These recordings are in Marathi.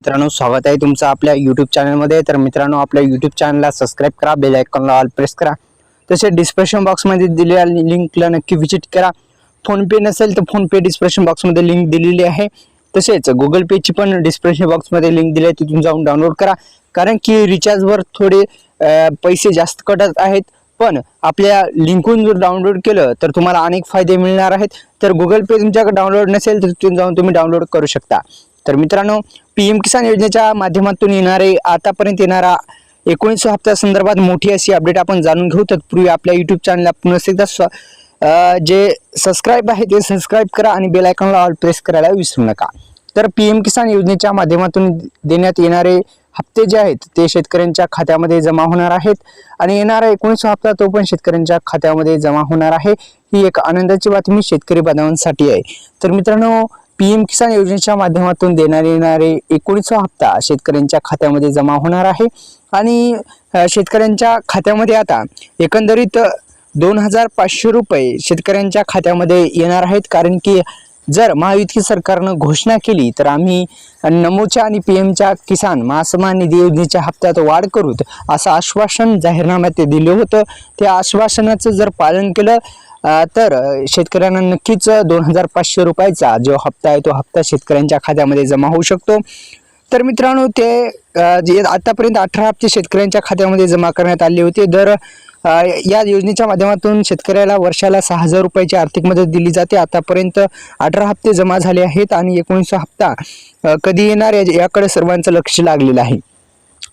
मित्रांनो, स्वागत आहे तुमचं आपल्या YouTube चॅनलमध्ये। तर मित्रांनो, आपल्या YouTube चॅनलला सबस्क्राइब करा, बेल आयकॉनला ऑल प्रेस करा, तसेच डिस्क्रिप्शन बॉक्समध्ये दिलेल्या लिंकला नक्की व्हिजिट करा। फोन पे नसेल तर फोन पे डिस्क्रिप्शन बॉक्समध्ये लिंक दिलेली आहे, तसेच गुगल पेची पण डिस्क्रिप्शन बॉक्समध्ये लिंक दिली आहे, तिथून जाऊन डाउनलोड करा। कारण की रिचार्जवर थोडे पैसे जास्त कटत आहेत, पण आपल्या लिंकहून जर डाउनलोड केलं तर तुम्हाला अनेक फायदे मिळणार आहेत। तर गुगल पे तुमच्याकडे डाउनलोड नसेल तर तिथून जाऊन तुम्ही डाउनलोड करू शकता। तर मित्रांनो, पीएम किसान योजनेच्या माध्यमातून आतापर्यंत येणारा 19 हप्त्या संदर्भात मोठी अशी अपडेट आपण जाणून घेऊ। तत्पूर्वी आपल्या YouTube चॅनलला पुन्हा एकदा जे सबस्क्राइब आहे ते सबस्क्राइब करा आणि बेल आयकॉनला ऑल प्रेस करायला विसरू नका। तर पीएम किसान योजनेच्या माध्यमातून देण्यात येणारे हप्ते जे आहेत ते शेतकऱ्यांच्या खात्यामध्ये जमा होणार आहेत आणि येणारा 19 हप्ता तो पण शेतकऱ्यांच्या खात्यामध्ये जमा होणार आहे। ही एक आनंदाची बातमी शेतकरी बांधवांसाठी आहे। तर मित्रांनो, पीएम किसान योजनेच्या माध्यमातून देण्यात येणारे 19 हप्ता शेतकऱ्यांच्या खात्यामध्ये जमा होणार आहे आणि शेतकऱ्यांच्या खात्यामध्ये आता एकंदरीत 2500 रुपये शेतकऱ्यांच्या खात्यामध्ये येणार आहेत। कारण की जर महायुती सरकारनं घोषणा केली तर आम्ही नमोच्या आणि पीएमच्या किसान महासन्मान निधी योजनेच्या हप्त्यात वाढ करू, असं आश्वासन जाहीरनाम्यात ते दिलं होतं। त्या आश्वासनाचं जर पालन केलं तर शेतकऱ्यांना नक्कीच 2500 रुपयाचा जो हप्ता आहे तो हप्ता शेतकऱ्यांच्या खात्यामध्ये जमा होऊ शकतो। तर मित्रांनो, ते आतापर्यंत 18 हप्ते शेतकऱ्यांच्या खात्यामध्ये जमा करण्यात आले होते। या योजनेच्या माध्यमातून शेतकऱ्याला वर्षाला 6000 रुपयाची आर्थिक मदत दिली जाते। आतापर्यंत 18 हप्ते जमा झाले आहेत आणि 19 हप्ता कधी येणार याकडे सर्वांचं लक्ष लागलेलं आहे।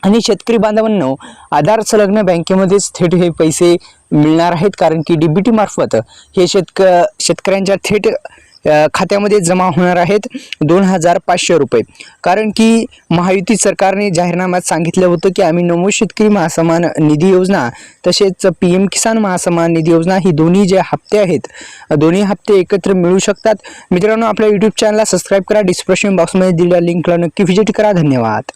आणि शेतकरी बांधवांनो, आधार संलग्न बँकेमध्येच थेट हे पैसे मिळणार आहेत, कारण की डीबीटी मार्फत हे शेतकऱ्यांच्या थेट खात्यामध्ये जमा होणार आहेत 2500 रुपये। कारण की महायुती सरकारने जाहीरनाम्यात सांगितलं होतं की आम्ही नमो शेतकरी महासन्मान निधी योजना तसेच पीएम किसान महासन्मान निधी योजना ही दोन्ही जे हप्ते आहेत दोन्ही हप्ते एकत्र मिळू शकतात। मित्रांनो, आपल्या YouTube चॅनलला सबस्क्राइब करा, डिस्क्रिप्शन बॉक्समध्ये दिलेल्या लिंकला नक्की व्हिजिट करा। धन्यवाद।